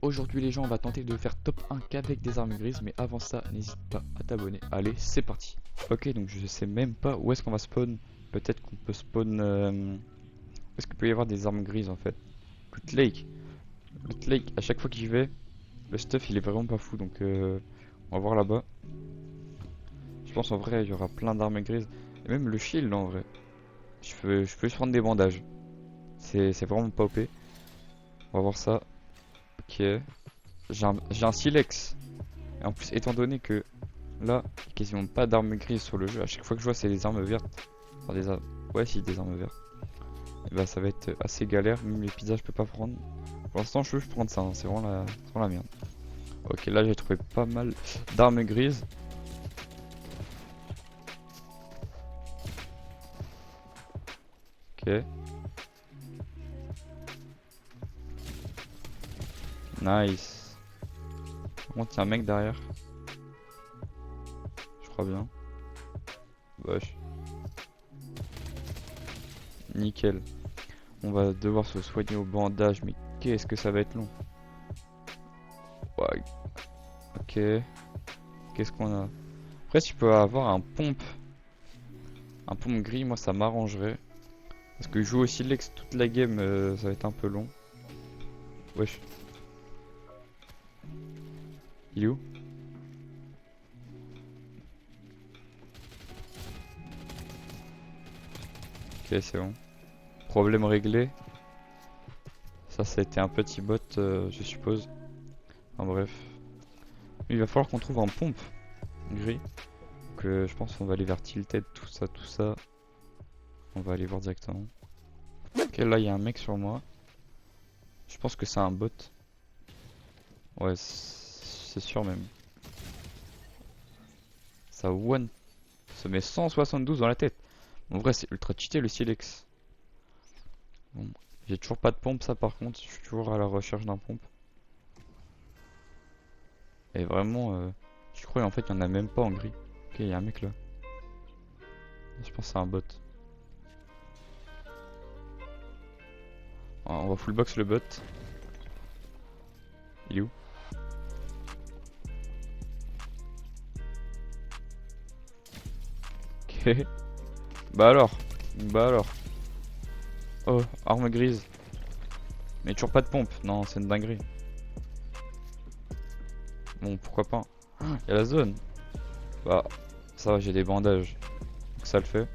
Aujourd'hui les gens, on va tenter de faire top 1 qu'avec des armes grises, mais avant ça, n'hésite pas à t'abonner. Allez, c'est parti. Ok, donc je sais même pas où est-ce qu'on va spawn. Peut-être qu'on peut spawn... Où est-ce qu'il peut y avoir des armes grises en fait? Loot Lake. Loot Lake, à chaque fois que j'y vais, le stuff il est vraiment pas fou, donc on va voir là-bas. Je pense en vrai il y aura plein d'armes grises. Et même le shield en vrai. Je peux juste prendre des bandages. C'est vraiment pas OP. On va voir ça. Ok. J'ai un silex. Et en plus, étant donné que là, il n'y a quasiment pas d'armes grises sur le jeu, à chaque fois que je vois, c'est des armes vertes. Enfin, des armes... Ouais, si, des armes vertes. Et bah, ça va être assez galère. Même les pizzas, je peux pas prendre. Pour l'instant, je veux prendre ça. Hein. C'est vraiment la merde. Ok, là, j'ai trouvé pas mal d'armes grises. Ok. Nice. Par contre, il y a un mec derrière. Je crois bien. Wesh. Nickel. On va devoir se soigner au bandage, mais qu'est-ce que ça va être long. Ouais. Ok. Qu'est-ce qu'on a? Après, si je peux avoir un pompe gris, moi ça m'arrangerait. Parce que je joue aussi Lex toute la game, ça va être un peu long. Wesh. Il est où? Ok, c'est bon. Problème réglé. Ça a été un petit bot, je suppose. Enfin bref. Il va falloir qu'on trouve un pompe gris. Donc je pense qu'on va aller vers Tilted, tout ça, tout ça. On va aller voir directement. Ok, là il y a un mec sur moi. Je pense que c'est un bot. Ouais, c'est sûr même. Ça one se met 172 dans la tête. En vrai, c'est ultra cheaté le Silex. Bon, j'ai toujours pas de pompe, ça par contre. Je suis toujours à la recherche d'un pompe. Et vraiment, je crois en fait il y en a même pas en gris. Ok, il y a un mec là. Je pense que c'est un bot. Ah, on va full box le bot. Il est où? Ok. Bah alors. Bah alors. Oh, arme grise. Mais toujours pas de pompe. Non, c'est une dinguerie. Bon, pourquoi pas. Il y a la zone. Bah, ça va, j'ai des bandages. Donc ça le fait.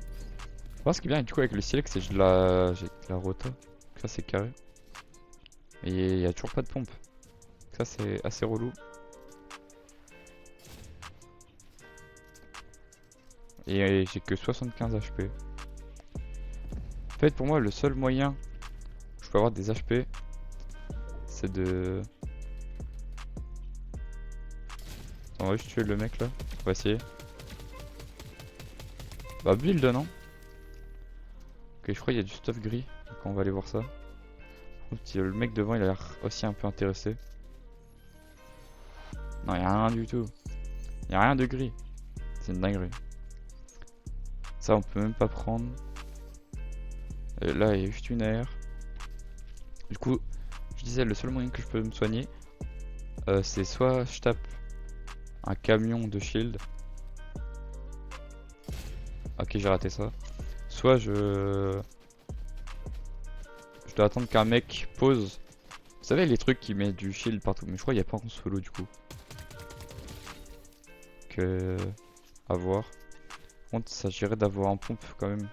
Moi, ce qui est bien du coup avec le silex, c'est que j'ai de la rota. Donc ça, c'est carré. Et il y a toujours pas de pompe. Donc ça, c'est assez relou. Et j'ai que 75 HP. En fait, pour moi, le seul moyen où je peux avoir des HP, c'est de... Attends, on va juste tuer le mec là. On va essayer. Bah, build, non? Ok, je crois qu'il y a du stuff gris. Donc on va aller voir ça. Le mec devant, il a l'air aussi un peu intéressé. Non, il y a rien du tout. Il y a rien de gris. C'est une dinguerie. Ça, on peut même pas prendre. Et là, il y a juste une air. Du coup, je disais, le seul moyen que je peux me soigner, c'est soit je tape un camion de shield. Ok, j'ai raté ça. Soit je dois attendre qu'un mec pose. Vous savez, les trucs qui mettent du shield partout. Mais je crois qu'il n'y a pas en solo du coup. Que... à voir. Par contre, il s'agirait d'avoir un pompe quand même.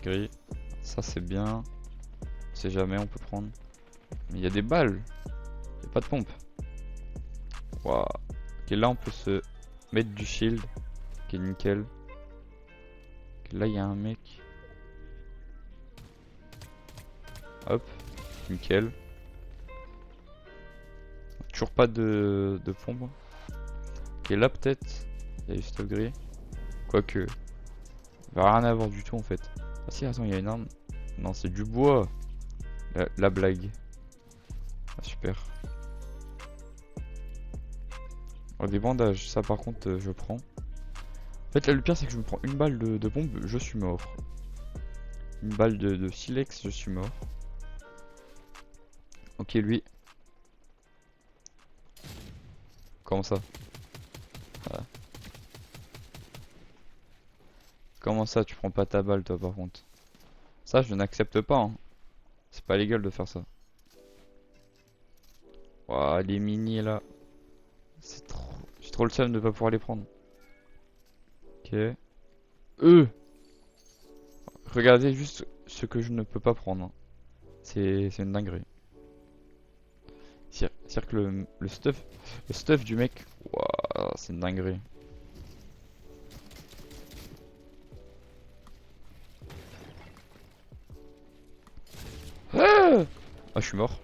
Gris. Ça, c'est bien. On sait jamais, on peut prendre. Mais il y a des balles. Il n'y a pas de pompe. Waouh. Ok, là, on peut se mettre du shield. Ok, nickel. Ok, là, il y a un mec. Hop. Nickel. Toujours pas de pompe. Ok, là, peut-être. Il y a du stuff gris. Quoique. Il va rien avoir du tout en fait. Ah si, attends, il y a une arme. Non, c'est du bois. La blague. Ah, super. Oh, des bandages, ça par contre, je prends. En fait, là, le pire, c'est que je me prends une balle de pompe, je suis mort. Une balle de silex, je suis mort. Ok, lui. Comment ça? Ah. Comment ça, tu prends pas ta balle, toi, par contre? Ça, je n'accepte pas, hein. C'est pas légal de faire ça. Ouah, les mini là. C'est trop. J'ai trop le seum de pas pouvoir les prendre. Ok. Regardez juste ce que je ne peux pas prendre, hein. C'est une dinguerie. C'est-à-dire que le stuff du mec, ouah, c'est une dinguerie. Ah, ah, je suis mort.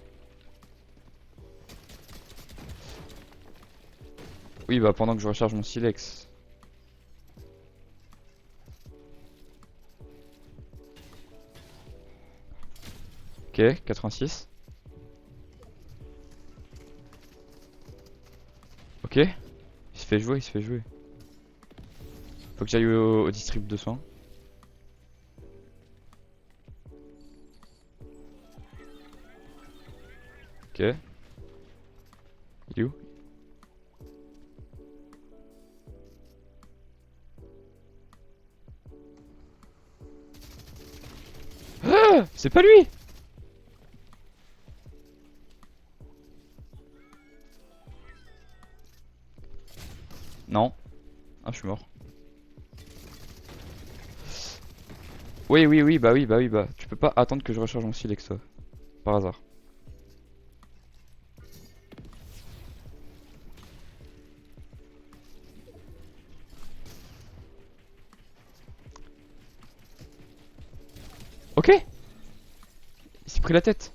Oui, bah pendant que je recharge mon silex. Ok, 86. Ok, il se fait jouer, il se fait jouer. Faut que j'aille au distrib de soins. Ok, il est où? Ah, c'est pas lui! Non. Ah, je suis mort. Oui, oui, oui, bah oui, bah oui, bah. Tu peux pas attendre que je recharge mon silex, toi. Par hasard. Ok! Il s'est pris la tête.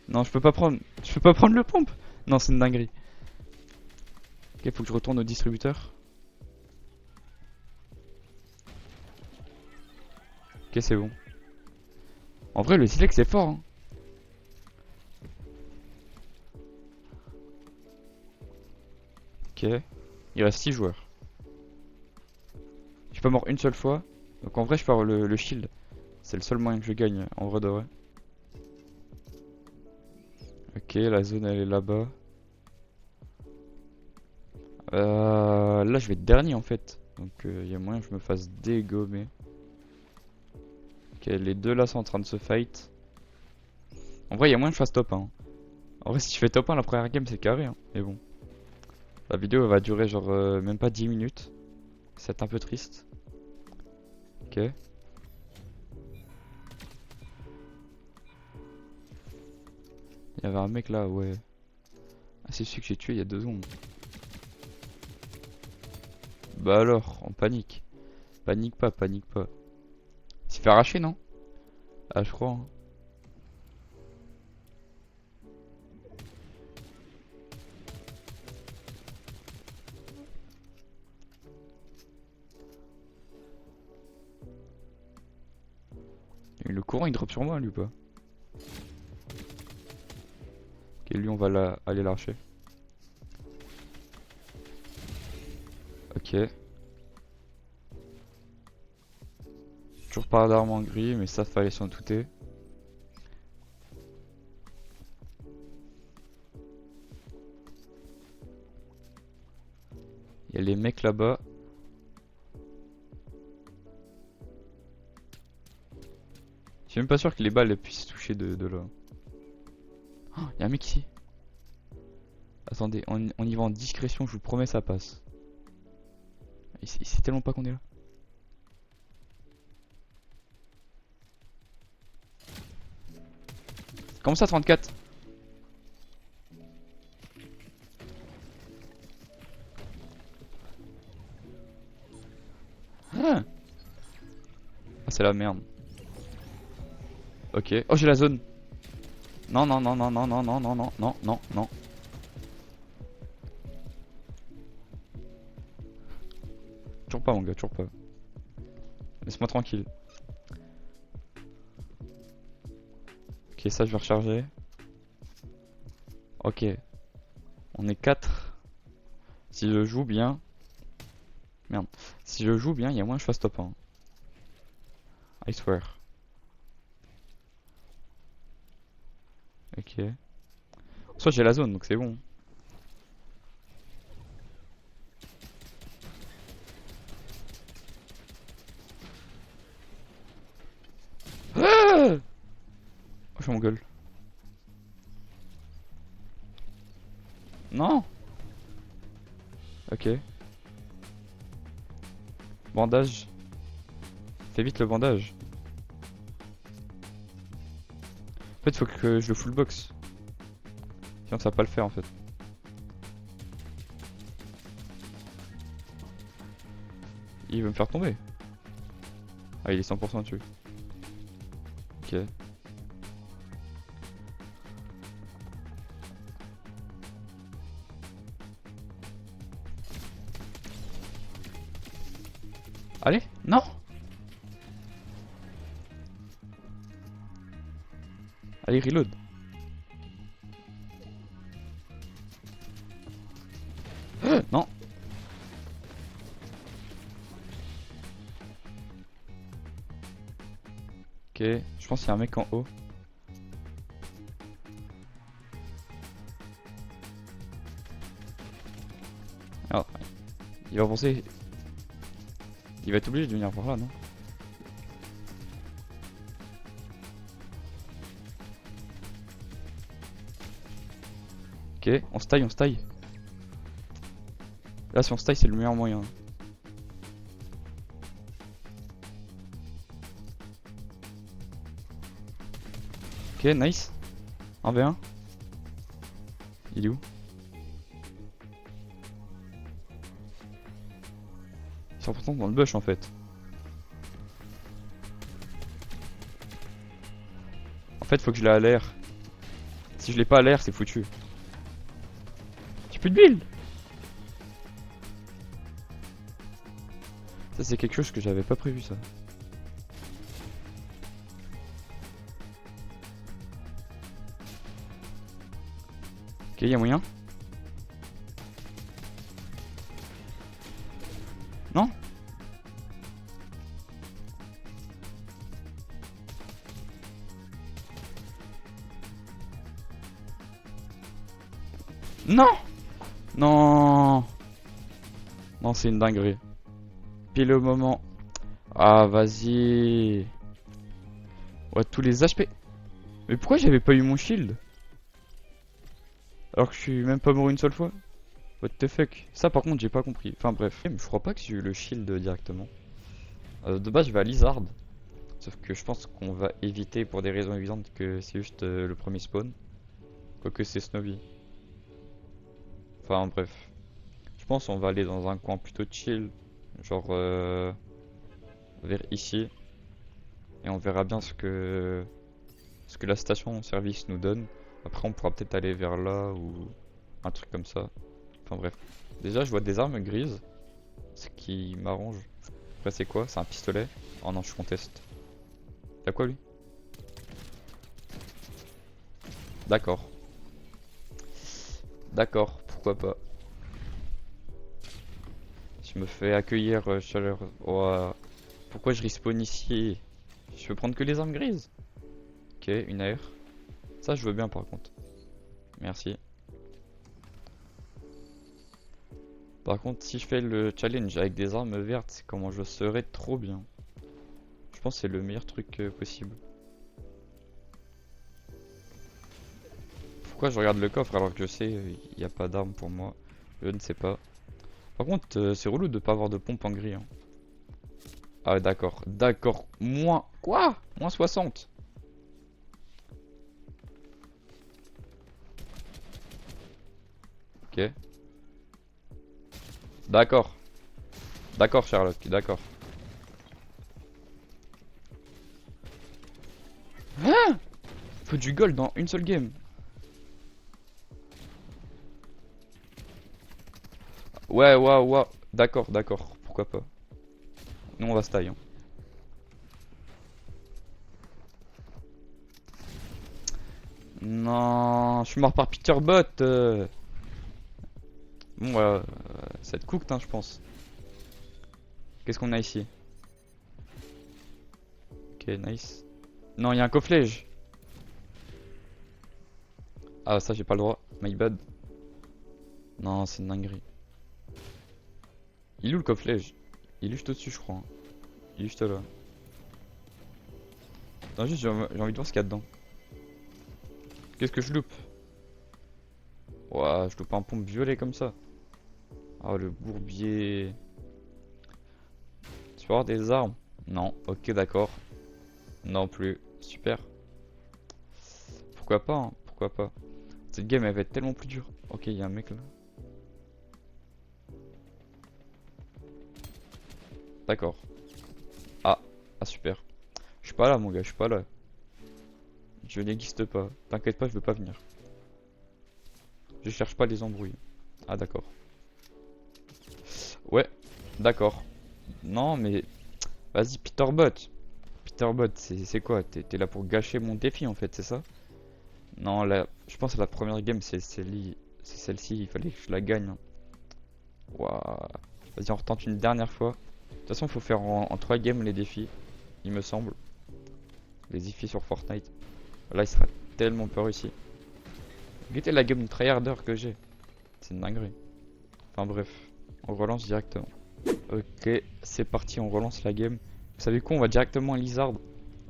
Non, je peux pas prendre. Je peux pas prendre le pompe. Non, c'est une dinguerie. Ok, faut que je retourne au distributeur. Ok, c'est bon. En vrai, le silex c'est fort, hein. Ok. Il reste 6 joueurs. Je suis pas mort une seule fois. Donc en vrai, je peux avoir le shield. C'est le seul moyen que je gagne, en vrai de vrai. Ok, la zone elle est là-bas. Là, je vais être dernier en fait. Donc il y a moyen que je me fasse dégommer. Ok, les deux là sont en train de se fight. En vrai, il y a moyen que je fasse top 1. En vrai, si je fais top 1 la première game, c'est carré, hein. Mais bon. La vidéo elle va durer genre même pas 10 minutes. C'est un peu triste. Ok. Il y avait un mec là, ouais. Ah, c'est celui que j'ai tué il y a 2 secondes. Bah alors, on panique. Panique pas, panique pas. Il s'est fait arracher, non? Ah, je crois, hein. Et le courant il drop sur moi, lui ou pas? Ok, lui on va aller l'arracher. Ok. Toujours pas d'armes en gris, mais ça fallait s'en douter. Il y a les mecs là-bas. Je suis même pas sûr que les balles elles puissent toucher de là. Oh, il y a un mec ici. Attendez, on y va en discrétion, je vous promets ça passe. Il sait tellement pas qu'on est là. Comment ça 34? Ah, ah, c'est la merde. Ok. Oh, j'ai la zone. Non, non, non, non, non, non, non, non, non, non, non, non. Toujours pas, mon gars, toujours pas. Laisse-moi tranquille. Ok, ça, je vais recharger. Ok. On est 4. Si je joue bien. Merde. Si je joue bien, il y a moins que je fasse top 1. I swear. Ok. soi, j'ai la zone, donc c'est bon. Ah, oh, je m'engueule. Non. Ok. Bandage. Fais vite le bandage. En fait, faut que je le full box. Sinon, ça va pas le faire en fait. Il veut me faire tomber. Ah, il est 100% dessus. Ok. Allez, non. Allez, reload. Non. Ok, je pense qu'il y a un mec en haut. Alors, il va penser. Il va être obligé de venir par là, non? Ok, on se taille, on se taille. Là, si on se taille, c'est le meilleur moyen. Ok, nice. 1v1. Il est où? Ils sont pourtant dans le bush en fait. En fait, faut que je l'ai à l'air. Si je l'ai pas à l'air, c'est foutu. J'ai plus de build. Ça, c'est quelque chose que j'avais pas prévu, ça. Ok, y'a moyen. Non? Non! Non! Non, c'est une dinguerie. Pile au moment. Ah, vas-y. Ouais, tous les HP. Mais pourquoi j'avais pas eu mon shield? Alors que je suis même pas mort une seule fois? What the fuck? Ça, par contre, j'ai pas compris. Enfin, bref. Mais je crois pas que j'ai eu le shield directement. De base, je vais à Lizard. Sauf que je pense qu'on va éviter pour des raisons évidentes que c'est juste le premier spawn. Quoique c'est Snobby. Enfin, bref. Je pense qu'on va aller dans un coin plutôt chill. Genre vers ici. Et on verra bien ce que la station service nous donne. Après, on pourra peut-être aller vers là ou un truc comme ça. Enfin, bref. Déjà, je vois des armes grises. Ce qui m'arrange. Après, c'est quoi? C'est un pistolet? Oh non, je conteste. T'as quoi lui? D'accord. D'accord, pourquoi pas. Je me fais accueillir chaleur. Oh, pourquoi je respawn ici? Je peux prendre que les armes grises? Ok, une AR. Ça, je veux bien par contre. Merci. Par contre, si je fais le challenge avec des armes vertes, c'est comment je serais trop bien. Je pense que c'est le meilleur truc possible. Pourquoi je regarde le coffre alors que je sais il n'y a pas d'armes pour moi? Je ne sais pas. Par contre, c'est relou de pas avoir de pompe en gris. Hein. Ah d'accord, d'accord. Moins... Quoi? Moins 60. Ok. D'accord. D'accord Sherlock, d'accord. Hein? Faut du gold dans une seule game. Ouais, ouais, ouais. D'accord, d'accord. Pourquoi pas. Nous on va se tailler. Hein. Non, je suis mort par Peter Bot. Bon, voilà, ça va être cooked, hein, je pense. Qu'est-ce qu'on a ici? Ok, nice. Non, il y a un cofflet. Ah, ça, j'ai pas le droit. My bad. Non, c'est une dinguerie. Il est où le coffret? Il est juste au-dessus, je crois, hein. Il est juste là. Non, juste, j'ai envie de voir ce qu'il y a dedans. Qu'est-ce que je loupe? Ouah, je loupe un pompe violet comme ça. Ah, le bourbier. Tu peux avoir des armes? Non, ok, d'accord. Non plus. Super. Pourquoi pas, hein, pourquoi pas. Cette game, elle va être tellement plus dure. Ok, il y a un mec là. D'accord. Ah, ah super. Je suis pas là, mon gars, je suis pas là. Je n'existe pas. T'inquiète pas, je veux pas venir. Je cherche pas les embrouilles. Ah, d'accord. Ouais, d'accord. Non, mais vas-y, Peterbot. Peterbot, c'est quoi? T'es là pour gâcher mon défi en fait, c'est ça? Non, là, je pense que la première game, c'est celle-ci, il fallait que je la gagne, hein. Waouh. Vas-y, on retente une dernière fois. De toute façon, faut faire en 3 games les défis, il me semble. Les défis sur Fortnite. Là, il sera tellement pas réussi. Regardez la game de tryharder que j'ai. C'est une dinguerie. Enfin bref, on relance directement. Ok, c'est parti, on relance la game. Vous savez quoi, on va directement à Lizard.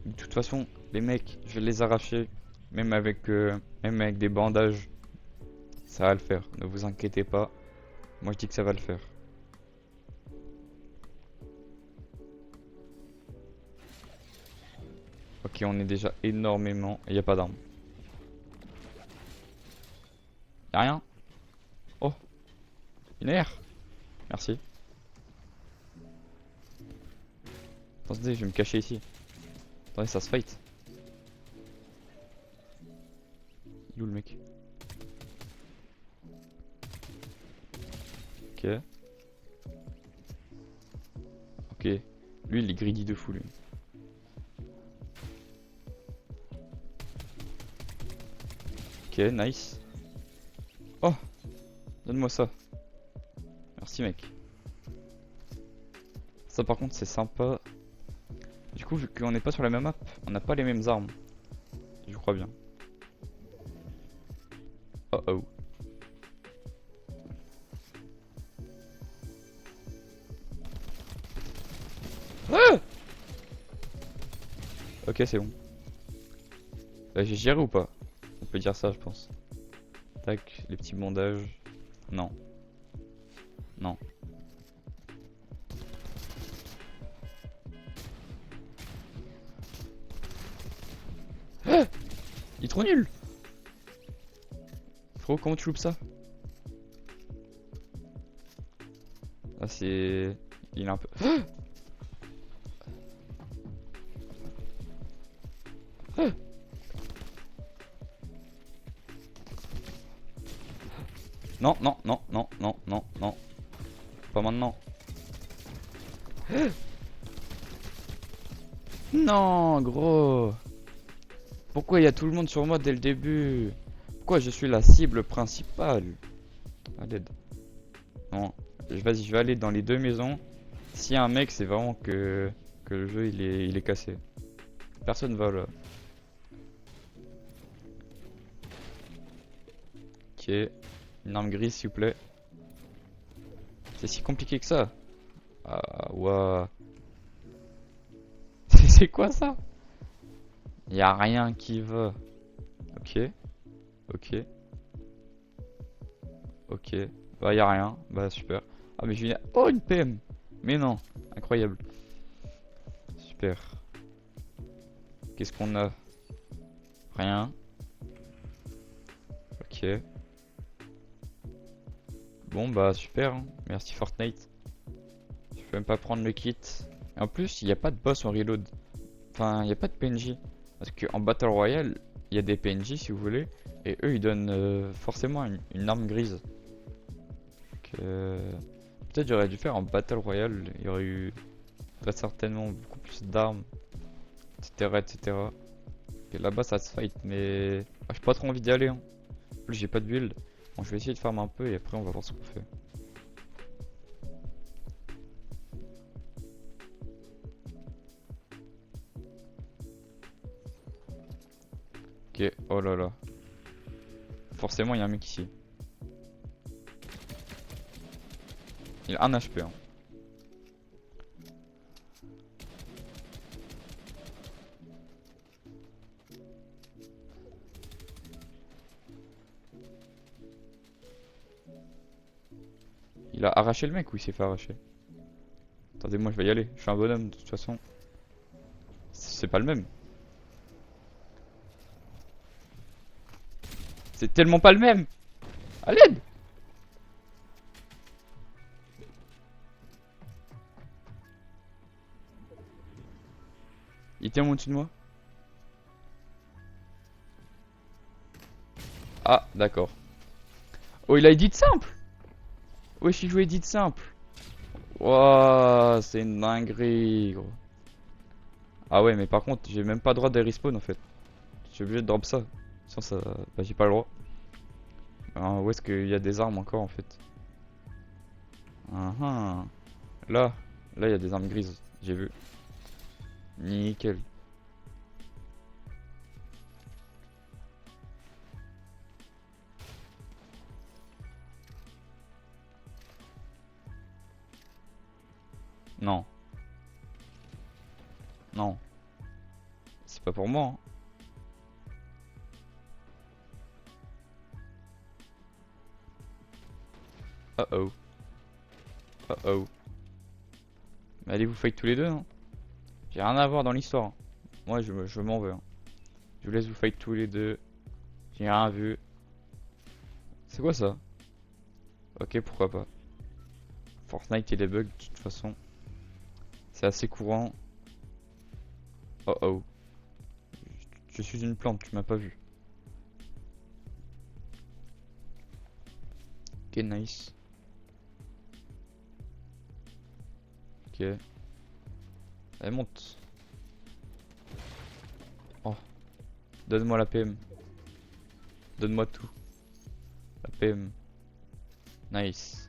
De toute façon, les mecs, je vais les arracher. Même avec des bandages. Ça va le faire, ne vous inquiétez pas. Moi je dis que ça va le faire. Ok, on est déjà énormément. Et y a pas d'armes. Y'a rien? Oh, une air. Merci. Attendez, je vais me cacher ici. Attendez, ça se fight. Il est où le mec? Ok. Ok. Lui, il est greedy de fou, lui. Ok, nice. Oh, donne-moi ça. Merci, mec. Ça, par contre, c'est sympa. Du coup, vu qu'on n'est pas sur la même map, on n'a pas les mêmes armes. Je crois bien. Oh oh. Ah, ok, c'est bon. J'ai géré ou pas? On peut dire ça, je pense. Tac, les petits bandages. Non. Non. Ah, il est trop nul! Frérot, comment tu loupes ça? Ah, c'est... Il est un peu... Ah, ah, non, non, non, non, non, non, non. Pas maintenant. Non, gros. Pourquoi il y a tout le monde sur moi dès le début? Pourquoi je suis la cible principale? À l'aide. Non. Vas-y, je vais aller dans les deux maisons. S'il y a un mec, c'est vraiment que le jeu il est cassé. Personne va là. Ok. Une arme grise, s'il vous plaît. C'est si compliqué que ça? Ah, ouah. C'est quoi ça? Y a rien qui va. Ok. Ok. Ok. Bah, y a rien. Bah, super. Ah, mais je viens. Oh, une PM! Mais non. Incroyable. Super. Qu'est-ce qu'on a? Rien. Ok. Bon, bah, super, hein. Merci Fortnite. Je peux même pas prendre le kit. Et en plus, il n'y a pas de boss en reload. Enfin, il n'y a pas de PNJ. Parce qu'en Battle Royale, il y a des PNJ si vous voulez. Et eux, ils donnent forcément une arme grise. Donc, peut-être j'aurais dû faire en Battle Royale. Il y aurait eu très certainement beaucoup plus d'armes, etc. etc. Et là-bas, ça se fight. Mais j'ai pas trop envie d'y aller, hein. En plus, j'ai pas de build. Bon, je vais essayer de farm un peu et après, on va voir ce qu'on fait. Ok, oh là là. Forcément, il y a un mec ici. Il a 1 HP. Hein. Il a arraché le mec ou il s'est fait arracher? Attendez, moi je vais y aller. Je suis un bonhomme de toute façon. C'est pas le même. C'est tellement pas le même. À l'aide! Il était au-dessus de moi. Ah, d'accord. Oh, il a edit simple. Wesh, il joue edit simple. Wouah, c'est une dinguerie, gros. Ah ouais, mais par contre, j'ai même pas le droit de respawn en fait. Je suis obligé de drop ça. Sinon, ça, bah, j'ai pas le droit. Où est-ce qu'il y a des armes encore en fait? Ah, là, là, il y a des armes grises. J'ai vu. Nickel. Non, non, c'est pas pour moi. Hein. Oh oh. Oh oh. Mais allez vous fight tous les deux, hein. J'ai rien à voir dans l'histoire. Hein. Moi je m'en veux. Hein. Je vous laisse vous fight tous les deux. J'ai rien vu. C'est quoi ça? Ok, pourquoi pas. Fortnite et les bugs, de toute façon. C'est assez courant. Oh oh. Je suis une plante, tu m'as pas vu. Ok, nice. Ok. Elle monte. Oh. Donne-moi la PM. Donne-moi tout. La PM. Nice.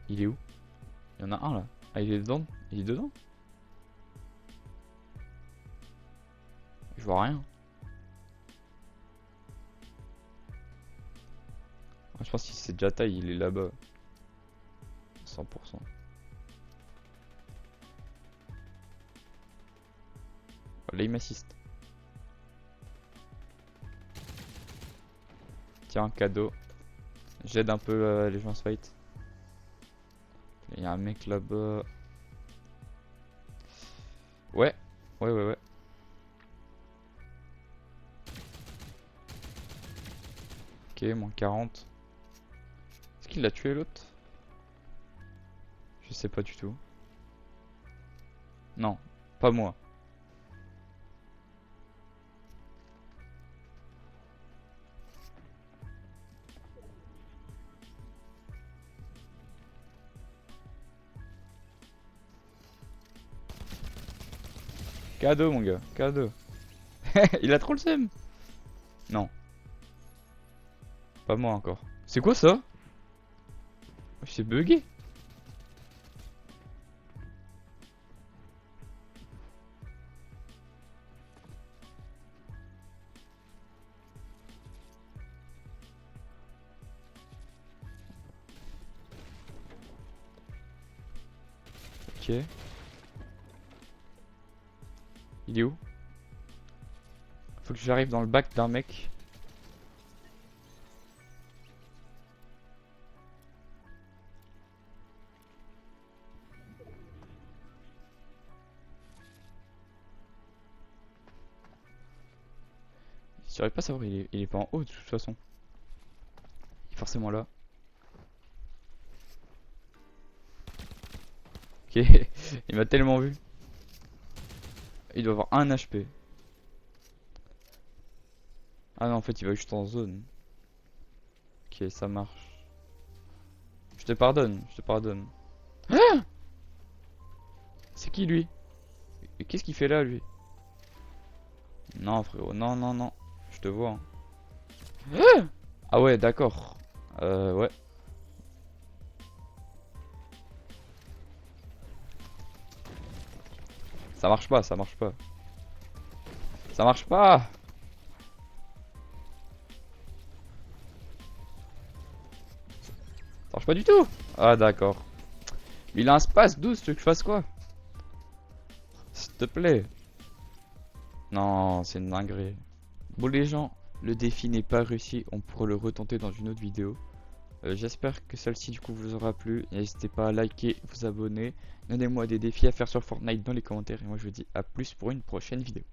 Il est où? Il y en a un là. Ah, il est dedans? Il est dedans? Je vois rien. Ah, je pense que si c'est déjà taille, il est là-bas. 100%. Là, il m'assiste. Tiens, cadeau. J'aide un peu les gens à se fight. Il y a un mec là-bas. Ouais. Ouais, ouais, ouais. Ok, moins 40. Est-ce qu'il l'a tué l'autre? Je sais pas du tout. Non, pas moi. Cadeau, mon gars, cadeau. Il a trop le seum. Non, pas moi encore. C'est quoi ça? Je suis bugué. Ok. Il est où? Faut que j'arrive dans le bac d'un mec. J'arrive pas à savoir, il est pas en haut de toute façon. Il est forcément là. Ok, il m'a tellement vu. Il doit avoir 1 HP. Ah non, en fait, il va juste en zone. Ok, ça marche. Je te pardonne, je te pardonne. C'est qui lui? Qu'est-ce qu'il fait là, lui? Non, frérot, non, non, non. Je te vois. Hein. Ah ouais, d'accord. Ouais. Ça marche pas, ça marche pas. Ça marche pas. Ça marche pas du tout. Ah d'accord. Mais il a un space 12, tu veux que je fasse quoi? S'il te plaît. Non, c'est une dinguerie. Bon les gens, le défi n'est pas réussi, on pourra le retenter dans une autre vidéo. J'espère que celle-ci du coup vous aura plu. N'hésitez pas à liker, vous abonner. Donnez-moi des défis à faire sur Fortnite dans les commentaires. Et moi je vous dis à plus pour une prochaine vidéo.